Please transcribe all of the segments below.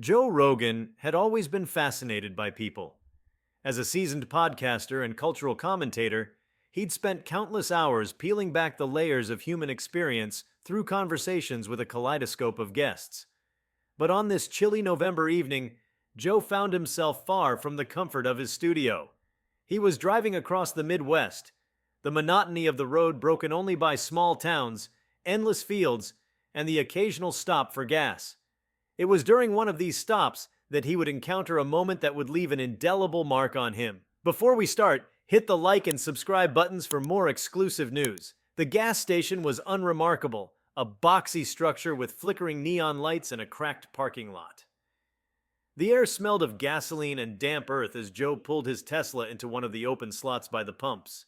Joe Rogan had always been fascinated by people. As a seasoned podcaster and cultural commentator, he'd spent countless hours peeling back the layers of human experience through conversations with a kaleidoscope of guests. But on this chilly November evening, Joe found himself far from the comfort of his studio. He was driving across the Midwest, the monotony of the road broken only by small towns, endless fields, and the occasional stop for gas. It was during one of these stops that he would encounter a moment that would leave an indelible mark on him. Before we start, hit the like and subscribe buttons for more exclusive news. The gas station was unremarkable, a boxy structure with flickering neon lights and a cracked parking lot. The air smelled of gasoline and damp earth as Joe pulled his Tesla into one of the open slots by the pumps.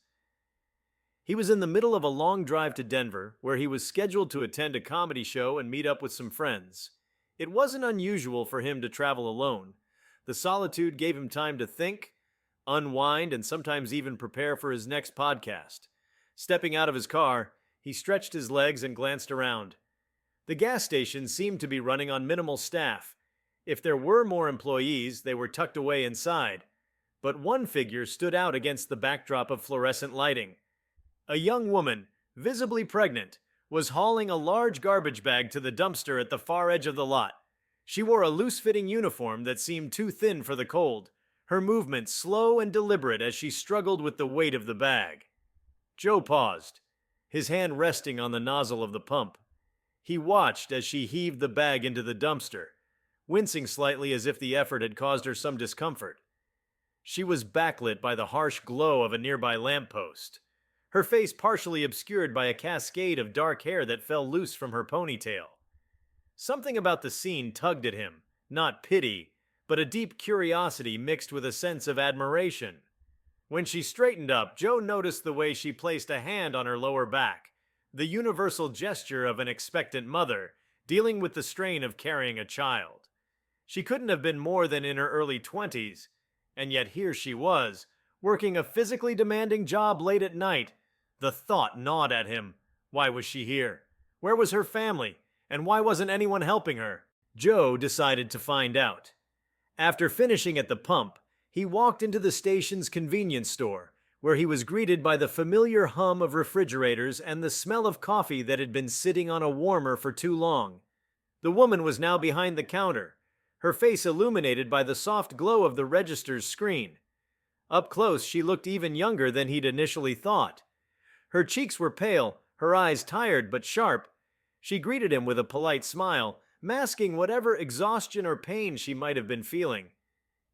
He was in the middle of a long drive to Denver, where he was scheduled to attend a comedy show and meet up with some friends. It wasn't unusual for him to travel alone. The solitude gave him time to think, unwind, and sometimes even prepare for his next podcast. Stepping out of his car, he stretched his legs and glanced around. The gas station seemed to be running on minimal staff. If there were more employees, they were tucked away inside. But one figure stood out against the backdrop of fluorescent lighting. A young woman, visibly pregnant, was hauling a large garbage bag to the dumpster at the far edge of the lot. She wore a loose-fitting uniform that seemed too thin for the cold, her movements slow and deliberate as she struggled with the weight of the bag. Joe paused, his hand resting on the nozzle of the pump. He watched as she heaved the bag into the dumpster, wincing slightly as if the effort had caused her some discomfort. She was backlit by the harsh glow of a nearby lamppost, her face partially obscured by a cascade of dark hair that fell loose from her ponytail. Something about the scene tugged at him, not pity, but a deep curiosity mixed with a sense of admiration. When she straightened up, Joe noticed the way she placed a hand on her lower back, the universal gesture of an expectant mother, dealing with the strain of carrying a child. She couldn't have been more than in her early 20s, and yet here she was, working a physically demanding job late at night. The thought gnawed at him. Why was she here? Where was her family? And why wasn't anyone helping her? Joe decided to find out. After finishing at the pump, he walked into the station's convenience store, where he was greeted by the familiar hum of refrigerators and the smell of coffee that had been sitting on a warmer for too long. The woman was now behind the counter, her face illuminated by the soft glow of the register's screen. Up close, she looked even younger than he'd initially thought. Her cheeks were pale, her eyes tired but sharp. She greeted him with a polite smile, masking whatever exhaustion or pain she might have been feeling.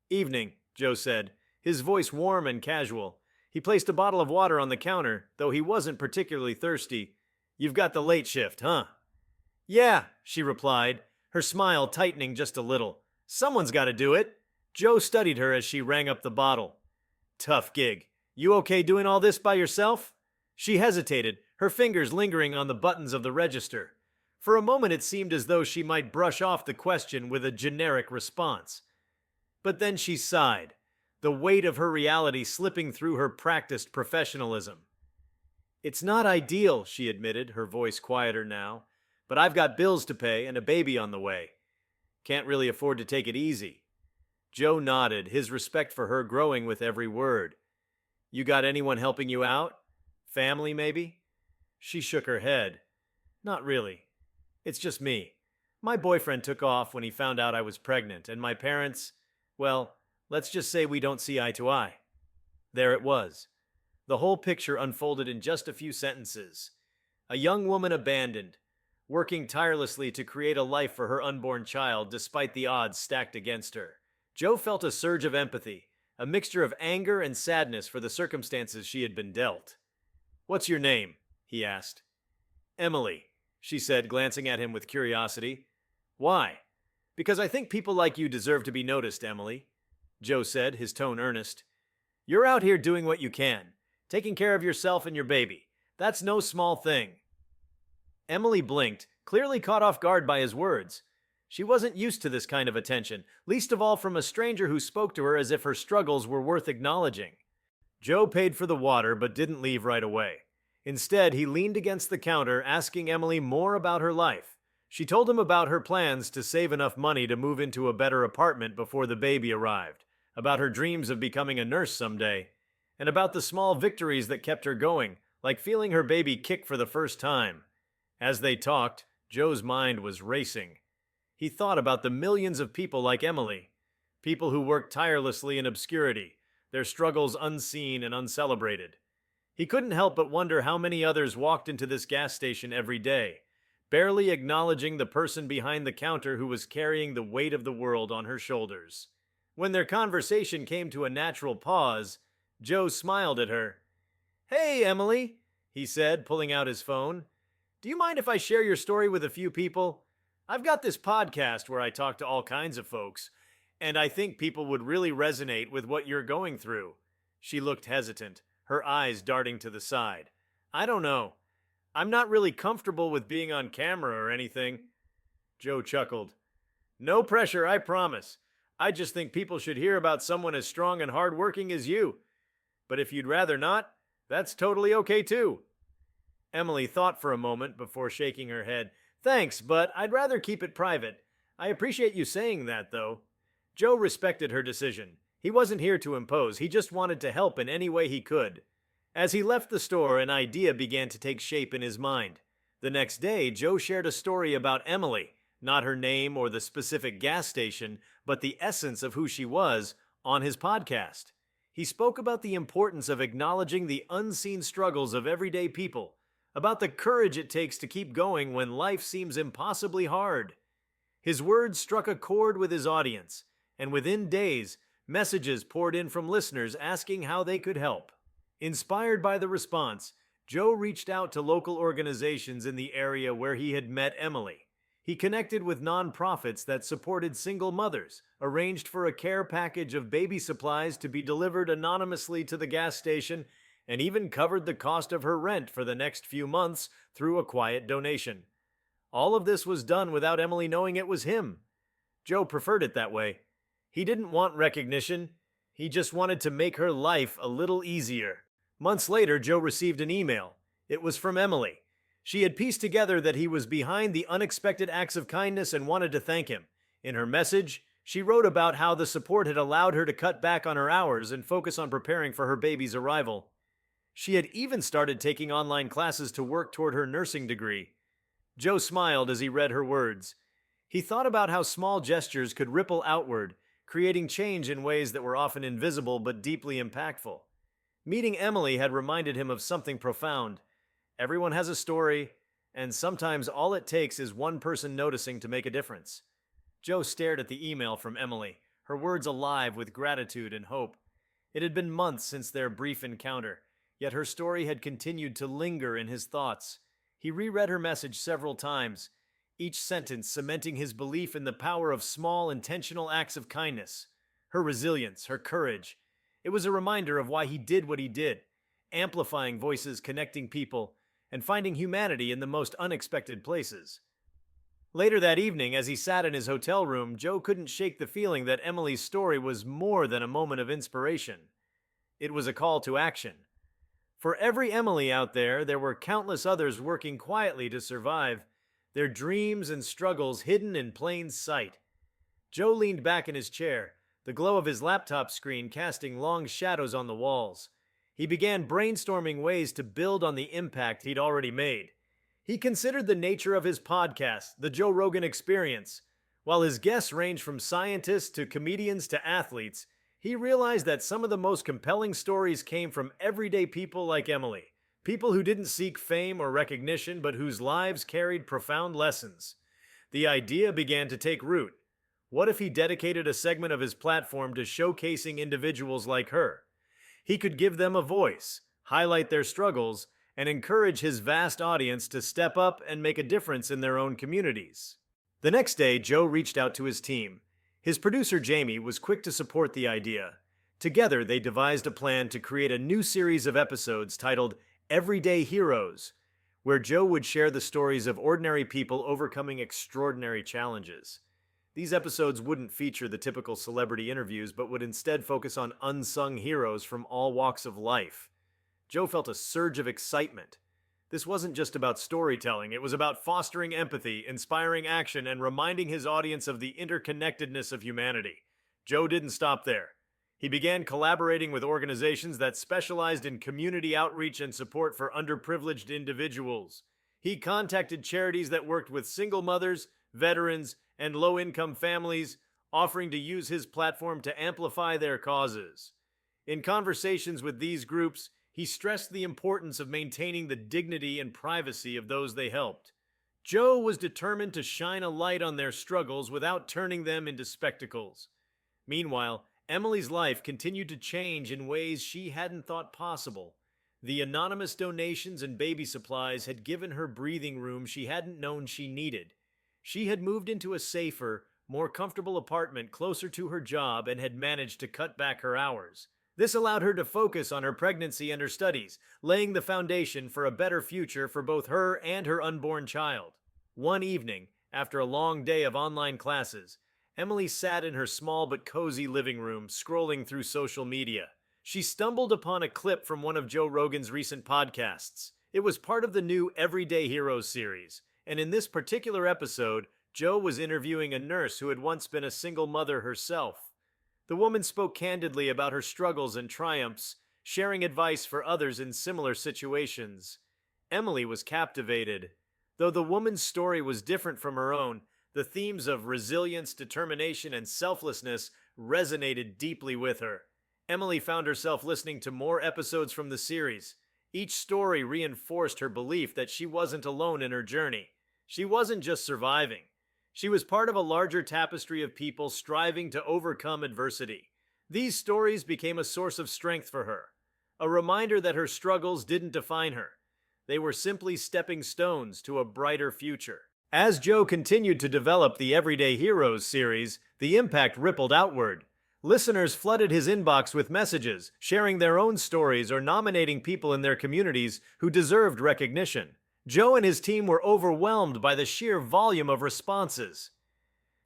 "Evening," Joe said, his voice warm and casual. He placed a bottle of water on the counter, though he wasn't particularly thirsty. "You've got the late shift, huh?" "Yeah," she replied, her smile tightening just a little. "Someone's got to do it." Joe studied her as she rang up the bottle. "Tough gig. You okay doing all this by yourself?" She hesitated, her fingers lingering on the buttons of the register. For a moment it seemed as though she might brush off the question with a generic response. But then she sighed, the weight of her reality slipping through her practiced professionalism. "It's not ideal," she admitted, her voice quieter now, "but I've got bills to pay and a baby on the way. Can't really afford to take it easy." Joe nodded, his respect for her growing with every word. "You got anyone helping you out? Family, maybe?" She shook her head. "Not really. It's just me. My boyfriend took off when he found out I was pregnant, and my parents, well, let's just say we don't see eye to eye." There it was. The whole picture unfolded in just a few sentences. A young woman abandoned, working tirelessly to create a life for her unborn child despite the odds stacked against her. Joe felt a surge of empathy, a mixture of anger and sadness for the circumstances she had been dealt. "What's your name?" he asked. "Emily," she said, glancing at him with curiosity. "Why?" "Because I think people like you deserve to be noticed, Emily," Joe said, his tone earnest. "You're out here doing what you can, taking care of yourself and your baby. That's no small thing." Emily blinked, clearly caught off guard by his words. She wasn't used to this kind of attention, least of all from a stranger who spoke to her as if her struggles were worth acknowledging. Joe paid for the water but didn't leave right away. Instead, he leaned against the counter, asking Emily more about her life. She told him about her plans to save enough money to move into a better apartment before the baby arrived, about her dreams of becoming a nurse someday, and about the small victories that kept her going, like feeling her baby kick for the first time. As they talked, Joe's mind was racing. He thought about the millions of people like Emily, people who work tirelessly in obscurity, their struggles unseen and uncelebrated. He couldn't help but wonder how many others walked into this gas station every day, barely acknowledging the person behind the counter who was carrying the weight of the world on her shoulders. When their conversation came to a natural pause, Joe smiled at her. "Hey, Emily," he said, pulling out his phone. "Do you mind if I share your story with a few people? I've got this podcast where I talk to all kinds of folks, and I think people would really resonate with what you're going through." She looked hesitant, her eyes darting to the side. "I don't know. I'm not really comfortable with being on camera or anything." Joe chuckled. "No pressure, I promise. I just think people should hear about someone as strong and hardworking as you. But if you'd rather not, that's totally okay too." Emily thought for a moment before shaking her head. "Thanks, but I'd rather keep it private. I appreciate you saying that, though." Joe respected her decision. He wasn't here to impose, he just wanted to help in any way he could. As he left the store, an idea began to take shape in his mind. The next day, Joe shared a story about Emily, not her name or the specific gas station, but the essence of who she was, on his podcast. He spoke about the importance of acknowledging the unseen struggles of everyday people, about the courage it takes to keep going when life seems impossibly hard. His words struck a chord with his audience, and within days, messages poured in from listeners asking how they could help. Inspired by the response, Joe reached out to local organizations in the area where he had met Emily. He connected with nonprofits that supported single mothers, arranged for a care package of baby supplies to be delivered anonymously to the gas station, and even covered the cost of her rent for the next few months through a quiet donation. All of this was done without Emily knowing it was him. Joe preferred it that way. He didn't want recognition. He just wanted to make her life a little easier. Months later, Joe received an email. It was from Emily. She had pieced together that he was behind the unexpected acts of kindness and wanted to thank him. In her message, she wrote about how the support had allowed her to cut back on her hours and focus on preparing for her baby's arrival. She had even started taking online classes to work toward her nursing degree. Joe smiled as he read her words. He thought about how small gestures could ripple outward, creating change in ways that were often invisible but deeply impactful. Meeting Emily had reminded him of something profound. Everyone has a story, and sometimes all it takes is one person noticing to make a difference. Joe stared at the email from Emily, her words alive with gratitude and hope. It had been months since their brief encounter, yet her story had continued to linger in his thoughts. He reread her message several times, each sentence cementing his belief in the power of small, intentional acts of kindness. Her resilience, her courage. It was a reminder of why he did what he did, amplifying voices, connecting people, and finding humanity in the most unexpected places. Later that evening, as he sat in his hotel room, Joe couldn't shake the feeling that Emily's story was more than a moment of inspiration. It was a call to action. For every Emily out there, there were countless others working quietly to survive, their dreams and struggles hidden in plain sight. Joe leaned back in his chair, the glow of his laptop screen casting long shadows on the walls. He began brainstorming ways to build on the impact he'd already made. He considered the nature of his podcast, The Joe Rogan Experience. While his guests ranged from scientists to comedians to athletes, he realized that some of the most compelling stories came from everyday people like Emily. People who didn't seek fame or recognition, but whose lives carried profound lessons. The idea began to take root. What if he dedicated a segment of his platform to showcasing individuals like her? He could give them a voice, highlight their struggles, and encourage his vast audience to step up and make a difference in their own communities. The next day, Joe reached out to his team. His producer, Jamie, was quick to support the idea. Together, they devised a plan to create a new series of episodes titled Everyday Heroes, where Joe would share the stories of ordinary people overcoming extraordinary challenges. These episodes wouldn't feature the typical celebrity interviews, but would instead focus on unsung heroes from all walks of life. Joe felt a surge of excitement. This wasn't just about storytelling, it was about fostering empathy, inspiring action, and reminding his audience of the interconnectedness of humanity. Joe didn't stop there. He began collaborating with organizations that specialized in community outreach and support for underprivileged individuals. He contacted charities that worked with single mothers, veterans, and low-income families, offering to use his platform to amplify their causes. In conversations with these groups, he stressed the importance of maintaining the dignity and privacy of those they helped. Joe was determined to shine a light on their struggles without turning them into spectacles. Meanwhile, Emily's life continued to change in ways she hadn't thought possible. The anonymous donations and baby supplies had given her breathing room she hadn't known she needed. She had moved into a safer, more comfortable apartment closer to her job and had managed to cut back her hours. This allowed her to focus on her pregnancy and her studies, laying the foundation for a better future for both her and her unborn child. One evening, after a long day of online classes, Emily sat in her small but cozy living room, scrolling through social media. She stumbled upon a clip from one of Joe Rogan's recent podcasts. It was part of the new Everyday Heroes series, and in this particular episode, Joe was interviewing a nurse who had once been a single mother herself. The woman spoke candidly about her struggles and triumphs, sharing advice for others in similar situations. Emily was captivated. Though the woman's story was different from her own, the themes of resilience, determination, and selflessness resonated deeply with her. Emily found herself listening to more episodes from the series. Each story reinforced her belief that she wasn't alone in her journey. She wasn't just surviving. She was part of a larger tapestry of people striving to overcome adversity. These stories became a source of strength for her, a reminder that her struggles didn't define her. They were simply stepping stones to a brighter future. As Joe continued to develop the Everyday Heroes series, the impact rippled outward. Listeners flooded his inbox with messages, sharing their own stories or nominating people in their communities who deserved recognition. Joe and his team were overwhelmed by the sheer volume of responses.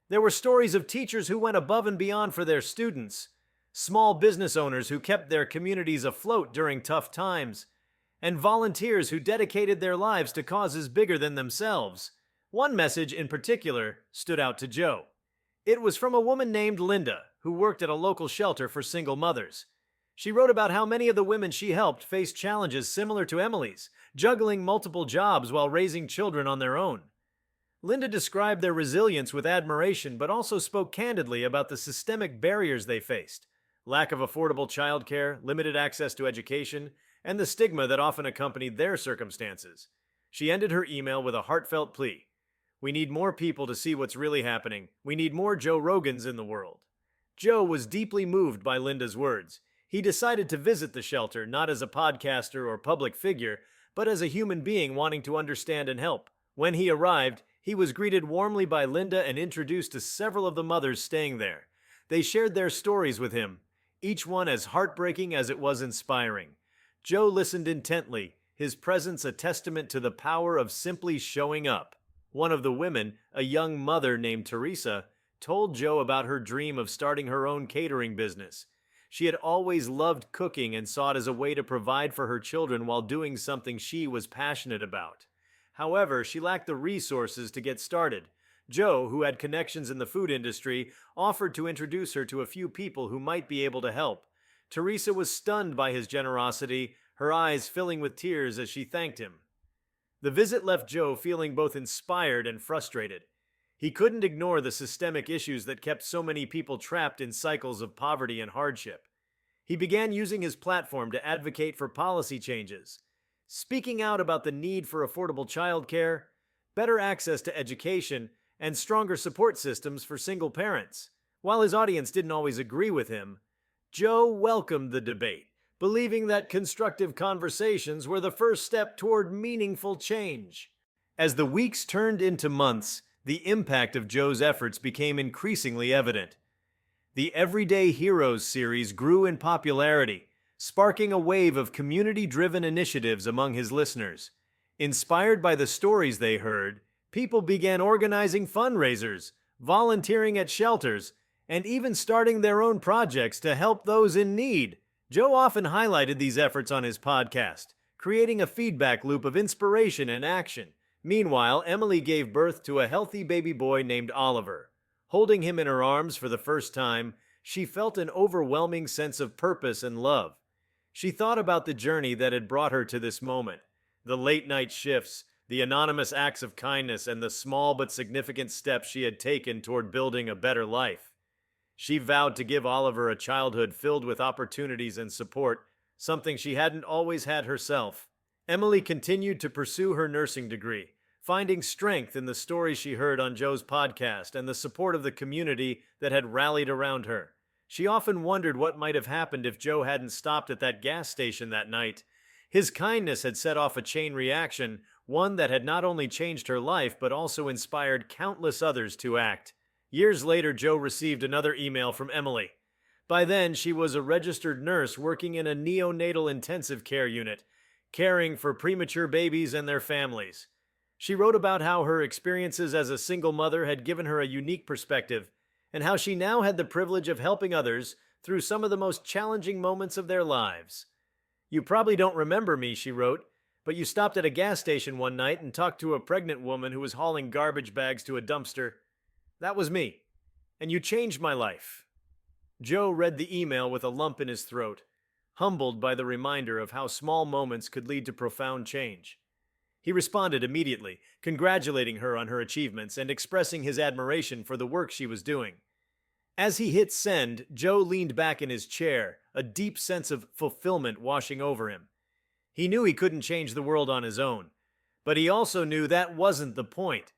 There were stories of teachers who went above and beyond for their students, small business owners who kept their communities afloat during tough times, and volunteers who dedicated their lives to causes bigger than themselves. One message in particular stood out to Joe. It was from a woman named Linda, who worked at a local shelter for single mothers. She wrote about how many of the women she helped faced challenges similar to Emily's, juggling multiple jobs while raising children on their own. Linda described their resilience with admiration, but also spoke candidly about the systemic barriers they faced: lack of affordable childcare, limited access to education, and the stigma that often accompanied their circumstances. She ended her email with a heartfelt plea. We need more people to see what's really happening. We need more Joe Rogans in the world. Joe was deeply moved by Linda's words. He decided to visit the shelter not as a podcaster or public figure, but as a human being wanting to understand and help. When he arrived, he was greeted warmly by Linda and introduced to several of the mothers staying there. They shared their stories with him, each one as heartbreaking as it was inspiring. Joe listened intently, his presence a testament to the power of simply showing up. One of the women, a young mother named Teresa, told Joe about her dream of starting her own catering business. She had always loved cooking and saw it as a way to provide for her children while doing something she was passionate about. However, she lacked the resources to get started. Joe, who had connections in the food industry, offered to introduce her to a few people who might be able to help. Teresa was stunned by his generosity, her eyes filling with tears as she thanked him. The visit left Joe feeling both inspired and frustrated. He couldn't ignore the systemic issues that kept so many people trapped in cycles of poverty and hardship. He began using his platform to advocate for policy changes, speaking out about the need for affordable childcare, better access to education, and stronger support systems for single parents. While his audience didn't always agree with him, Joe welcomed the debate, believing that constructive conversations were the first step toward meaningful change. As the weeks turned into months, the impact of Joe's efforts became increasingly evident. The Everyday Heroes series grew in popularity, sparking a wave of community-driven initiatives among his listeners. Inspired by the stories they heard, people began organizing fundraisers, volunteering at shelters, and even starting their own projects to help those in need. Joe often highlighted these efforts on his podcast, creating a feedback loop of inspiration and action. Meanwhile, Emily gave birth to a healthy baby boy named Oliver. Holding him in her arms for the first time, she felt an overwhelming sense of purpose and love. She thought about the journey that had brought her to this moment, the late-night shifts, the anonymous acts of kindness, and the small but significant steps she had taken toward building a better life. She vowed to give Oliver a childhood filled with opportunities and support, something she hadn't always had herself. Emily continued to pursue her nursing degree, finding strength in the stories she heard on Joe's podcast and the support of the community that had rallied around her. She often wondered what might have happened if Joe hadn't stopped at that gas station that night. His kindness had set off a chain reaction, one that had not only changed her life but also inspired countless others to act. Years later, Joe received another email from Emily. By then, she was a registered nurse working in a neonatal intensive care unit, caring for premature babies and their families. She wrote about how her experiences as a single mother had given her a unique perspective, and how she now had the privilege of helping others through some of the most challenging moments of their lives. "You probably don't remember me," she wrote, "but you stopped at a gas station one night and talked to a pregnant woman who was hauling garbage bags to a dumpster. That was me, and you changed my life." Joe read the email with a lump in his throat, humbled by the reminder of how small moments could lead to profound change. He responded immediately, congratulating her on her achievements and expressing his admiration for the work she was doing. As he hit send, Joe leaned back in his chair, a deep sense of fulfillment washing over him. He knew he couldn't change the world on his own, but he also knew that wasn't the point.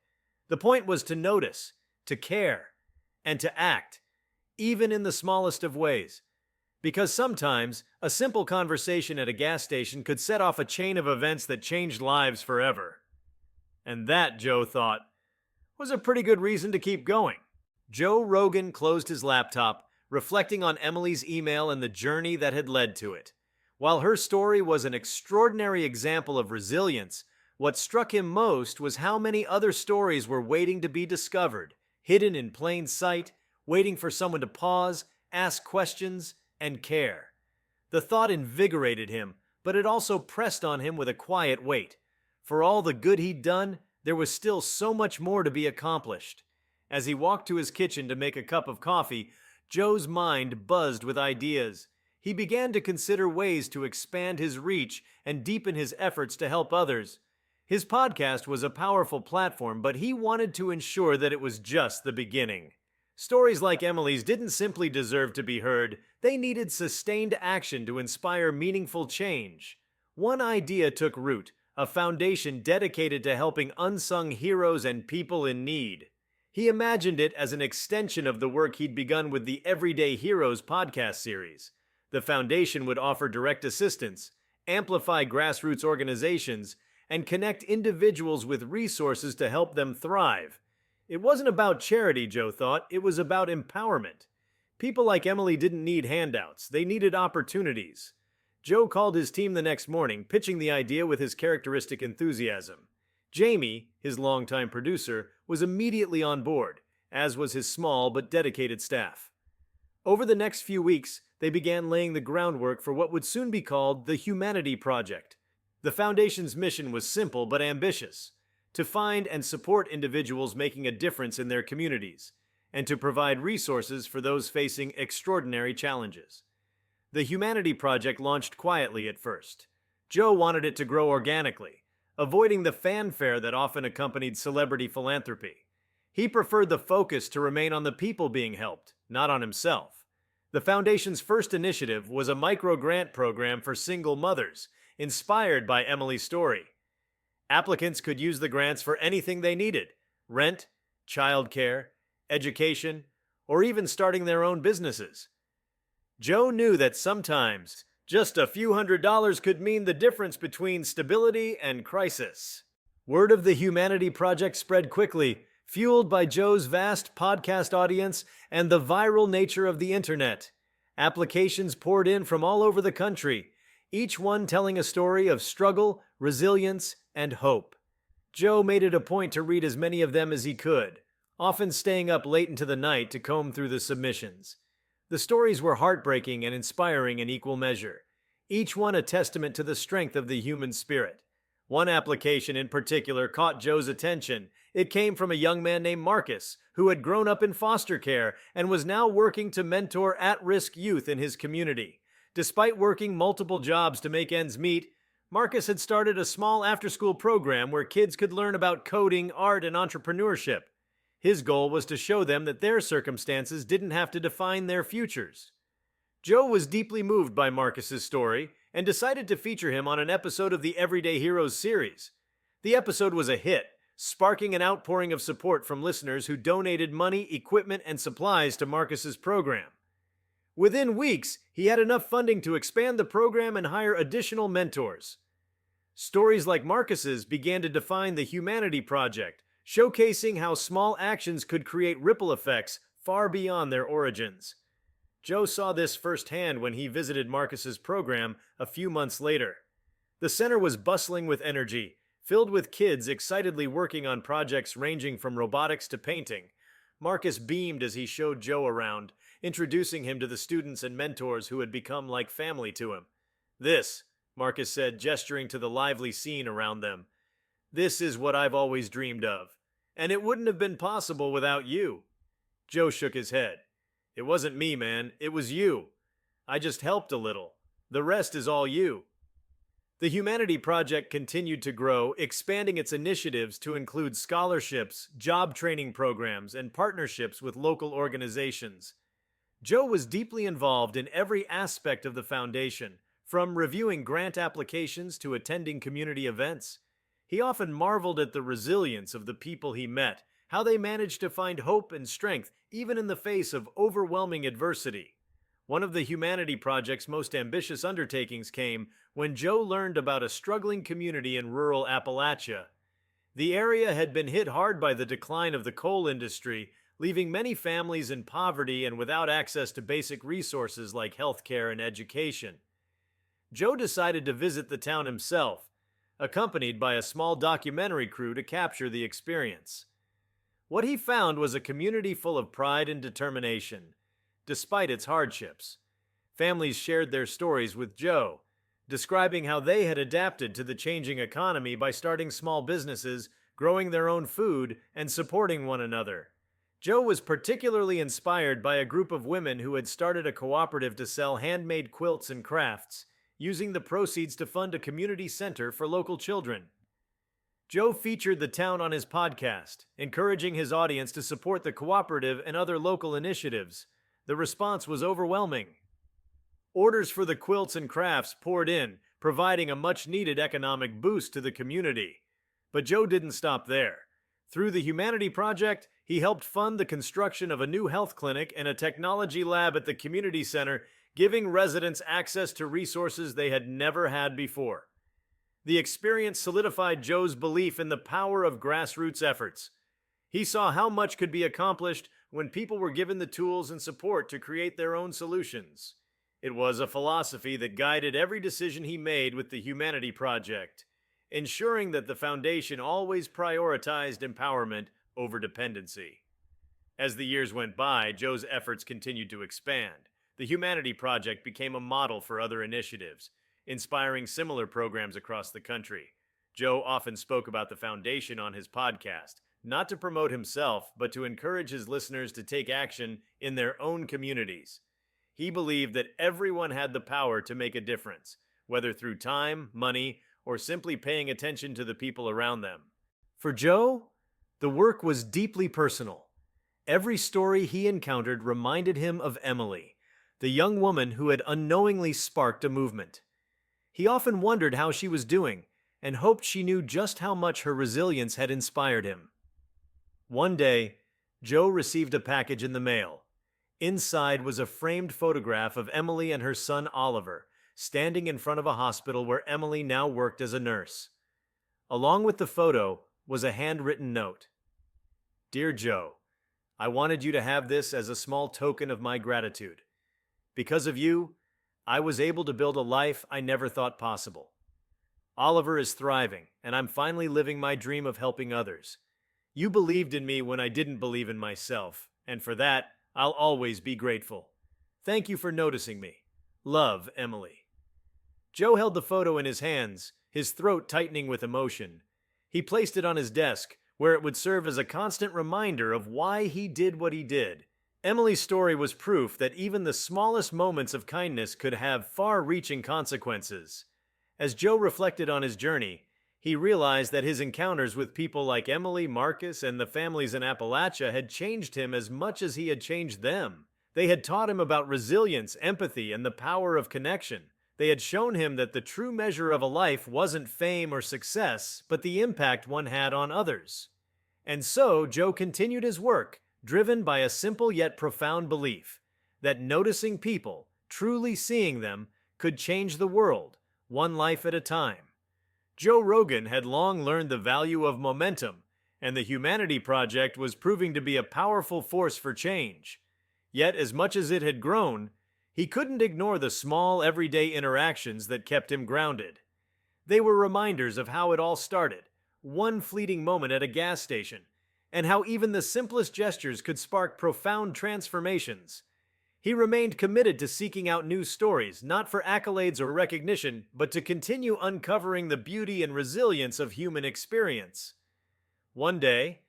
The point was to notice, to care, and to act, even in the smallest of ways. Because sometimes, a simple conversation at a gas station could set off a chain of events that changed lives forever. And that, Joe thought, was a pretty good reason to keep going. Joe Rogan closed his laptop, reflecting on Emily's email and the journey that had led to it. While her story was an extraordinary example of resilience, what struck him most was how many other stories were waiting to be discovered, hidden in plain sight, waiting for someone to pause, ask questions, and care. The thought invigorated him, but it also pressed on him with a quiet weight. For all the good he'd done, there was still so much more to be accomplished. As he walked to his kitchen to make a cup of coffee, Joe's mind buzzed with ideas. He began to consider ways to expand his reach and deepen his efforts to help others. His podcast was a powerful platform, but he wanted to ensure that it was just the beginning. Stories like Emily's didn't simply deserve to be heard, they needed sustained action to inspire meaningful change. One idea took root, a foundation dedicated to helping unsung heroes and people in need. He imagined it as an extension of the work he'd begun with the Everyday Heroes podcast series. The foundation would offer direct assistance, amplify grassroots organizations, and connect individuals with resources to help them thrive. It wasn't about charity, Joe thought, it was about empowerment. People like Emily didn't need handouts, they needed opportunities. Joe called his team the next morning, pitching the idea with his characteristic enthusiasm. Jamie, his longtime producer, was immediately on board, as was his small but dedicated staff. Over the next few weeks, they began laying the groundwork for what would soon be called the Humanity Project. The Foundation's mission was simple but ambitious: to find and support individuals making a difference in their communities, and to provide resources for those facing extraordinary challenges. The Humanity Project launched quietly at first. Joe wanted it to grow organically, avoiding the fanfare that often accompanied celebrity philanthropy. He preferred the focus to remain on the people being helped, not on himself. The Foundation's first initiative was a micro-grant program for single mothers, inspired by Emily's story. Applicants could use the grants for anything they needed: rent, childcare, education, or even starting their own businesses. Joe knew that sometimes just a few $100s could mean the difference between stability and crisis. Word of the Humanity Project spread quickly, fueled by Joe's vast podcast audience and the viral nature of the internet. Applications poured in from all over the country, each one telling a story of struggle, resilience, and hope. Joe made it a point to read as many of them as he could, often staying up late into the night to comb through the submissions. The stories were heartbreaking and inspiring in equal measure. each one a testament to the strength of the human spirit. One application in particular caught Joe's attention. It came from a young man named Marcus, who had grown up in foster care and was now working to mentor at-risk youth in his community. Despite working multiple jobs to make ends meet, Marcus had started a small after-school program where kids could learn about coding, art, and entrepreneurship. His goal was to show them that their circumstances didn't have to define their futures. Joe was deeply moved by Marcus's story and decided to feature him on an episode of the Everyday Heroes series. The episode was a hit, sparking an outpouring of support from listeners who donated money, equipment, and supplies to Marcus's program. Within weeks, he had enough funding to expand the program and hire additional mentors. Stories like Marcus's began to define the Humanity Project, showcasing how small actions could create ripple effects far beyond their origins. Joe saw this firsthand when he visited Marcus's program a few months later. The center was bustling with energy, filled with kids excitedly working on projects ranging from robotics to painting. Marcus beamed as he showed Joe around, introducing him to the students and mentors who had become like family to him. "This," Marcus said, gesturing to the lively scene around them, "this is what I've always dreamed of. And it wouldn't have been possible without you." Joe shook his head. "It wasn't me, man. It was you. I just helped a little. The rest is all you." The Humanity Project continued to grow, expanding its initiatives to include scholarships, job training programs, and partnerships with local organizations. Joe was deeply involved in every aspect of the foundation, from reviewing grant applications to attending community events. He often marveled at the resilience of the people he met, how they managed to find hope and strength even in the face of overwhelming adversity. One of the Humanity Project's most ambitious undertakings came when Joe learned about a struggling community in rural Appalachia. The area had been hit hard by the decline of the coal industry, leaving many families in poverty and without access to basic resources like healthcare and education. Joe decided to visit the town himself, accompanied by a small documentary crew to capture the experience. What he found was a community full of pride and determination, despite its hardships. Families shared their stories with Joe, describing how they had adapted to the changing economy by starting small businesses, growing their own food, and supporting one another. Joe was particularly inspired by a group of women who had started a cooperative to sell handmade quilts and crafts, using the proceeds to fund a community center for local children. Joe featured the town on his podcast, encouraging his audience to support the cooperative and other local initiatives. The response was overwhelming. Orders for the quilts and crafts poured in, providing a much-needed economic boost to the community. But Joe didn't stop there. Through the Humanity Project, he helped fund the construction of a new health clinic and a technology lab at the community center, giving residents access to resources they had never had before. The experience solidified Joe's belief in the power of grassroots efforts. He saw how much could be accomplished when people were given the tools and support to create their own solutions. It was a philosophy that guided every decision he made with the Humanity Project, ensuring that the foundation always prioritized empowerment over dependency. As the years went by, Joe's efforts continued to expand. The Humanity Project became a model for other initiatives, inspiring similar programs across the country. Joe often spoke about the foundation on his podcast, not to promote himself, but to encourage his listeners to take action in their own communities. He believed that everyone had the power to make a difference, whether through time, money, or simply paying attention to the people around them. For Joe, the work was deeply personal. Every story he encountered reminded him of Emily, the young woman who had unknowingly sparked a movement. He often wondered how she was doing and hoped she knew just how much her resilience had inspired him. One day, Joe received a package in the mail. Inside was a framed photograph of Emily and her son Oliver, standing in front of a hospital where Emily now worked as a nurse. Along with the photo was a handwritten note. "Dear Joe, I wanted you to have this as a small token of my gratitude. Because of you, I was able to build a life I never thought possible. Oliver is thriving, and I'm finally living my dream of helping others. You believed in me when I didn't believe in myself, and for that, I'll always be grateful. Thank you for noticing me. Love, Emily." Joe held the photo in his hands, his throat tightening with emotion. He placed it on his desk, where it would serve as a constant reminder of why he did what he did. Emily's story was proof that even the smallest moments of kindness could have far-reaching consequences. As Joe reflected on his journey, he realized that his encounters with people like Emily, Marcus, and the families in Appalachia had changed him as much as he had changed them. They had taught him about resilience, empathy, and the power of connection. They had shown him that the true measure of a life wasn't fame or success, but the impact one had on others. And so, Joe continued his work, driven by a simple yet profound belief that noticing people, truly seeing them, could change the world, one life at a time. Joe Rogan had long learned the value of momentum, and the Humanity Project was proving to be a powerful force for change. Yet, as much as it had grown, he couldn't ignore the small, everyday interactions that kept him grounded. They were reminders of how it all started, one fleeting moment at a gas station, and how even the simplest gestures could spark profound transformations. He remained committed to seeking out new stories, not for accolades or recognition, but to continue uncovering the beauty and resilience of human experience. One day,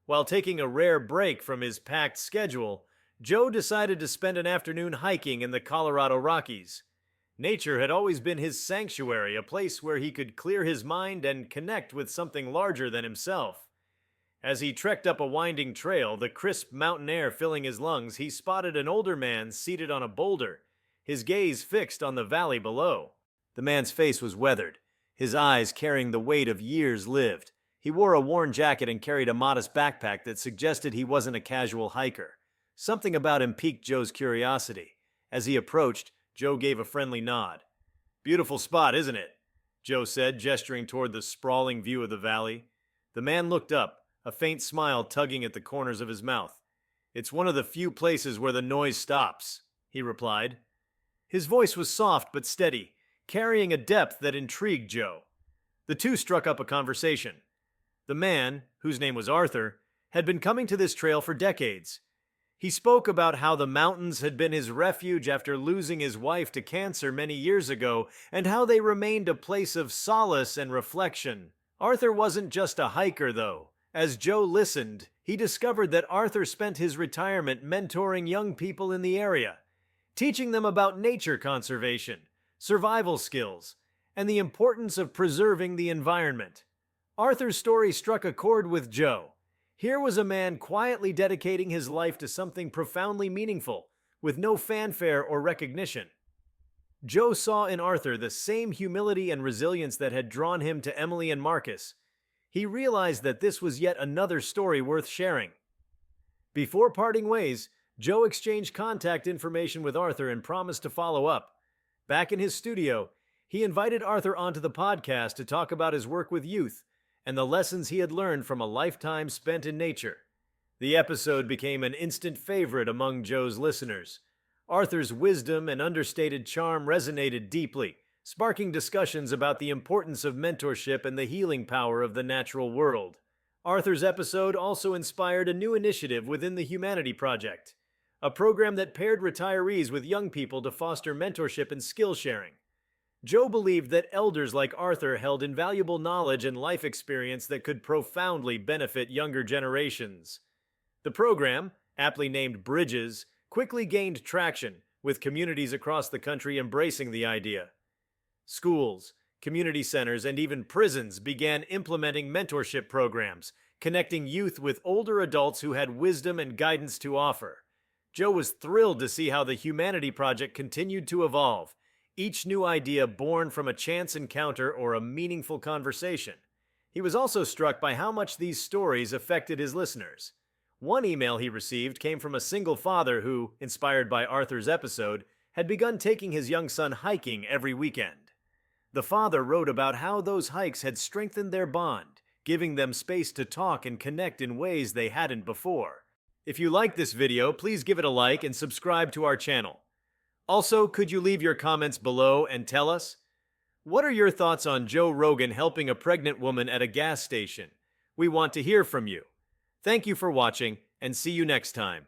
while taking a rare break from his packed schedule, Joe decided to spend an afternoon hiking in the Colorado Rockies. Nature had always been his sanctuary, a place where he could clear his mind and connect with something larger than himself. As he trekked up a winding trail, the crisp mountain air filling his lungs, he spotted an older man seated on a boulder, his gaze fixed on the valley below. The man's face was weathered, his eyes carrying the weight of years lived. He wore a worn jacket and carried a modest backpack that suggested he wasn't a casual hiker. Something about him piqued Joe's curiosity. As he approached, Joe gave a friendly nod. "Beautiful spot, isn't it?" Joe said, gesturing toward the sprawling view of the valley. The man looked up, a faint smile tugging at the corners of his mouth. "It's one of the few places where the noise stops," he replied. His voice was soft but steady, carrying a depth that intrigued Joe. The two struck up a conversation. The man, whose name was Arthur, had been coming to this trail for decades. He spoke about how the mountains had been his refuge after losing his wife to cancer many years ago, and how they remained a place of solace and reflection. Arthur wasn't just a hiker, though. As Joe listened, he discovered that Arthur spent his retirement mentoring young people in the area, teaching them about nature conservation, survival skills, and the importance of preserving the environment. Arthur's story struck a chord with Joe. Here was a man quietly dedicating his life to something profoundly meaningful, with no fanfare or recognition. Joe saw in Arthur the same humility and resilience that had drawn him to Emily and Marcus. He realized that this was yet another story worth sharing. Before parting ways, Joe exchanged contact information with Arthur and promised to follow up. Back in his studio, he invited Arthur onto the podcast to talk about his work with youth and the lessons he had learned from a lifetime spent in nature. The episode became an instant favorite among Joe's listeners. Arthur's wisdom and understated charm resonated deeply, sparking discussions about the importance of mentorship and the healing power of the natural world. Arthur's episode also inspired a new initiative within the Humanity Project, a program that paired retirees with young people to foster mentorship and skill sharing. Joe believed that elders like Arthur held invaluable knowledge and life experience that could profoundly benefit younger generations. The program, aptly named Bridges, quickly gained traction, with communities across the country embracing the idea. Schools, community centers, and even prisons began implementing mentorship programs, connecting youth with older adults who had wisdom and guidance to offer. Joe was thrilled to see how the Humanity Project continued to evolve, each new idea born from a chance encounter or a meaningful conversation. He was also struck by how much these stories affected his listeners. One email he received came from a single father who, inspired by Arthur's episode, had begun taking his young son hiking every weekend. The father wrote about how those hikes had strengthened their bond, giving them space to talk and connect in ways they hadn't before. If you liked this video, please give it a like and subscribe to our channel. Also, could you leave your comments below and tell us? What are your thoughts on Joe Rogan helping a pregnant woman at a gas station? We want to hear from you. Thank you for watching, and see you next time.